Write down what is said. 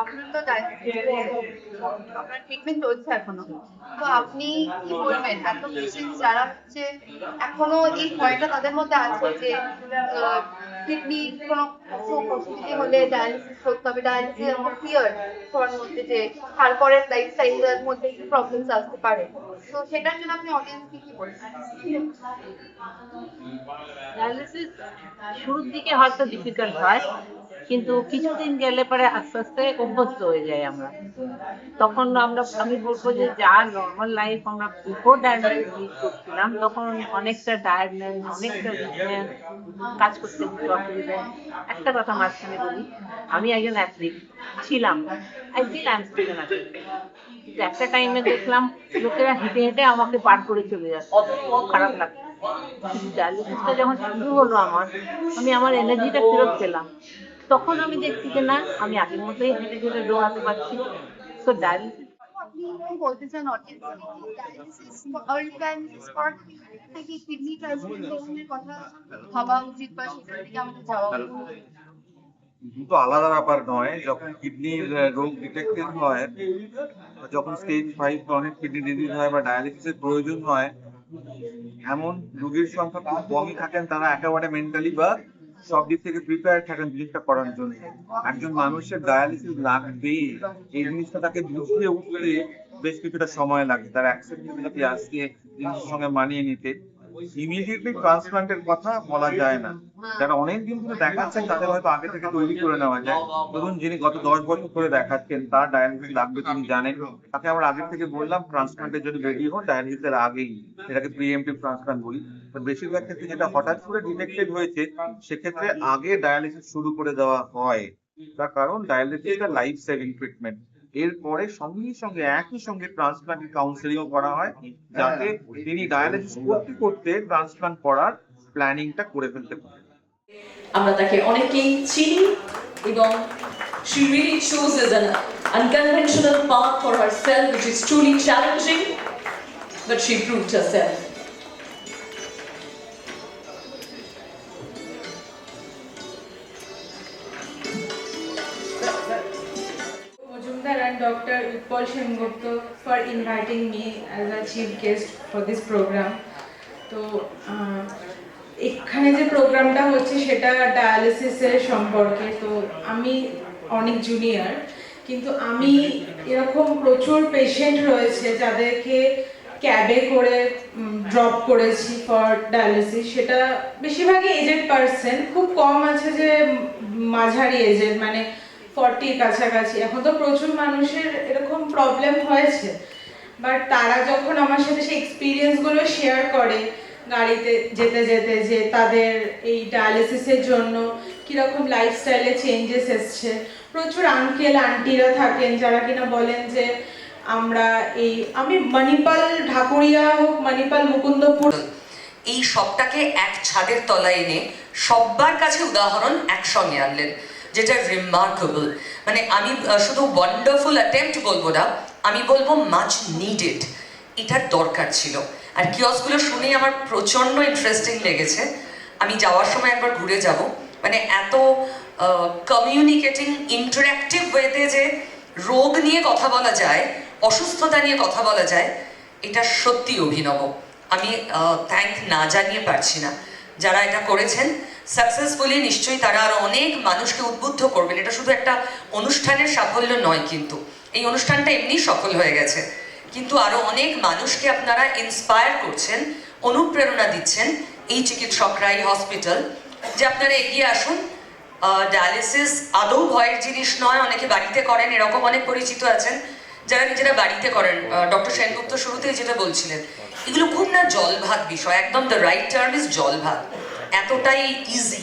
আপনার তো আপনার ট্রিটমেন্ট চলছে এখনো, তো আপনি কি বলবেন এত পেশেন্ট যারা হচ্ছে এখনো এই ভয়টা তাদের মধ্যে আছে যে কিডনি কোনো অসুবিধা হলে ডায়ালিসিস করতে হবে, ডায়ালিসিস এরকম ফিয়ার সবার মধ্যে যে তারপরের লাইফস্টাইলের মধ্যে একটু প্রবলেমস আসতে পারে, তো সেটার জন্য আপনি অডিয়েন্সকে কি বলবেন? ডায়ালিসিস শুরুর দিকে হয়তো ডিফিকাল্ট হয়, কিন্তু কিছুদিন গেলে পরে আস্তে আস্তে অভ্যস্ত হয়ে যাই আমরা। তখন আমি বলবো যে যা নর্মাল লাইফ আমরা বিফোর ডায়ালিসিস লিড করছিলাম, তখন অনেকটা টায়ার্ডনেস, অনেকটা উইকনেস, কাজ করতে একটু অসুবিধা। একটা কথা মাঝখানে বলি, আমি একজন অ্যাথলিট ছিলাম, I feel I am still an athlete. কিন্তু একটা টাইমে দেখলাম লোকেরা হেঁটে হেঁটে আমাকে পার করে চলে যাচ্ছে, খুব খারাপ লাগছে। ডায়ালিসিসটা যখন শুরু হলো আমি আমার এনার্জিটা ফেরত পেলাম। তখন আমি দেখছি যে না, আমি আগের মতোই হেঁটে হেঁটে দৌড়াতে পারছি। তো ডায়ালিসিস আপনি কি বলতে চান অডিয়েন্সকে, ডায়ালিসিস আর্লি ডায়ালিসিস করা কি নাকি কিডনি ট্রান্সপ্লান্টেশনের কথা ভাবা উচিত বা সেটার দিকে আমাদের যাওয়া উচিত? দুটো আলাদা ব্যাপার নয়। যখন কিডনির রোগ ডিটেক্টেড হয়, যখন স্টেজ 5 ক্রনিক কিডনি ডিজিজ হয় বা ডায়ালিসিসের প্রয়োজন হয়, এমন রোগীর সংখ্যা খুব কমই থাকেন তারা একেবারে মেন্টালি বা সব দিক থেকে প্রিপেয়ার থাকেন জিনিসটা করার জন্য। একজন মানুষের ডায়ালিসিস লাগবে এই জিনিসটা তাকে বুঝিয়ে উঠতে বেশ কিছুটা সময় লাগে, তার অ্যাক্সেপ্টেবিলিটি আসতে, জিনিসের সঙ্গে মানিয়ে নিতে। ইমিডিয়েটলি ট্রান্সপ্লান্টের কথা বলা যায় না। যারা অনেকদিন ধরে দেখাচ্ছেন তাদের হয়তো আগে থেকে তৈরি করে নেওয়া যায়। ধরুন যিনি গত 10 বছর ধরে দেখাচ্ছেন, তার ডায়ালিসিস লাগবে তিনি জানেন, তাকে আমরা আগে থেকে বললাম ট্রান্সপ্লান্টের জন্য রেডি হন ডায়ালিসিসের আগেই, এটাকে প্রিএমটিভ ট্রান্সপ্লান্ট বলি। তো বেশিরভাগ ক্ষেত্রে যেটা হঠাৎ করে ডিটেক্টেড হয়েছে, সেক্ষেত্রে আগে ডায়ালিসিস শুরু করে দেওয়া হয়। তার কারণ ডায়ালিসিসটা লাইফ সেভিং ট্রিটমেন্ট। এরপরে সঙ্গে সঙ্গে একই সঙ্গে ট্রান্সপ্লান্ট কাউন্সেলিংও করা হয়, যাতে তিনি ডায়ালিসিস করতে করতে ট্রান্সপ্লান্ট করার প্ল্যানিংটা করে ফেলতে পারেন। আমরা তাকে অনেকেই চিনি এবং she really chooses an unconventional path for herself, which is truly challenging, but she proved herself. Majumdar and Dr. Utpal Sengupta for inviting me as a chief guest for this program. তো এখানে যে প্রোগ্রামটা হচ্ছে সেটা ডায়ালিসিসের সম্পর্কে। তো আমি অনেক জুনিয়র, কিন্তু আমি এরকম প্রচুর পেশেন্ট রয়েছে যাদেরকে ক্যাবে করে ড্রপ করেছি ফর ডায়ালিসিস। সেটা বেশিরভাগই এজেড পার্সন, খুব কম আছে যে মাঝারি এজের, মানে 40 কাছাকাছি। এখন তো প্রচুর মানুষের এরকম প্রবলেম হয়েছে, বাট তারা যখন আমার সাথে সেই এক্সপিরিয়েন্সগুলো শেয়ার করে গাড়িতে যেতে যেতে, যে তাদের এই ডায়ালিসিসের জন্য কীরকম লাইফস্টাইলে চেঞ্জেস এসছে। প্রচুর আঙ্কেল আন্টিরা থাকেন যারা কিনা বলেন যে আমি মণিপাল ঢাকুরিয়া হোক, মণিপাল মুকুন্দপুর, এই সবটাকে এক ছাদের তলায় এনে সবার কাছে উদাহরণ একসঙ্গে আনলেন, যেটা রিমার্কেবল। মানে আমি শুধু ওয়ান্ডারফুল অ্যাটেম্প্ট বলবো না, আমি বলবো মাচ নিডেড, এটার দরকার ছিল। আর কিয়সগুলো শুনেই আমার প্রচণ্ড ইন্টারেস্টিং লেগেছে। আমি যাওয়ার সময় একবার ঘুরে যাব। মানে এত কমিউনিকেটিং ইন্টারঅ্যাক্টিভ ওয়েতে যে রোগ নিয়ে কথা বলা যায়, অসুস্থতা নিয়ে কথা বলা যায়, এটা সত্যি অভিনব। আমি থ্যাংক না জানিয়ে পারছি না যারা এটা করেছেন সাকসেসফুলি। নিশ্চয়ই তারা আরও অনেক মানুষকে উদ্বুদ্ধ করবেন। এটা শুধু একটা অনুষ্ঠানের সাফল্য নয়, কিন্তু এই অনুষ্ঠানটা এমনি সফল হয়ে গেছে, কিন্তু আরও অনেক মানুষকে আপনারা ইন্সপায়ার করছেন, অনুপ্রেরণা দিচ্ছেন এই চিকিৎসকরা, এই হসপিটাল, যে আপনারা এগিয়ে আসুন। ডায়ালিসিস আদৌ ভয়ের জিনিস নয়। অনেকে বাড়িতে করেন, এরকম অনেক পরিচিত আছেন যারা নিজেরা বাড়িতে করেন। ডক্টর সেনগুপ্ত শুরুতেই যেটা বলছিলেন, এগুলো খুব না জল ভাত বিষয়, একদম দ্য রাইট টার্ম ইজ জল ভাত, এতটাই ইজি।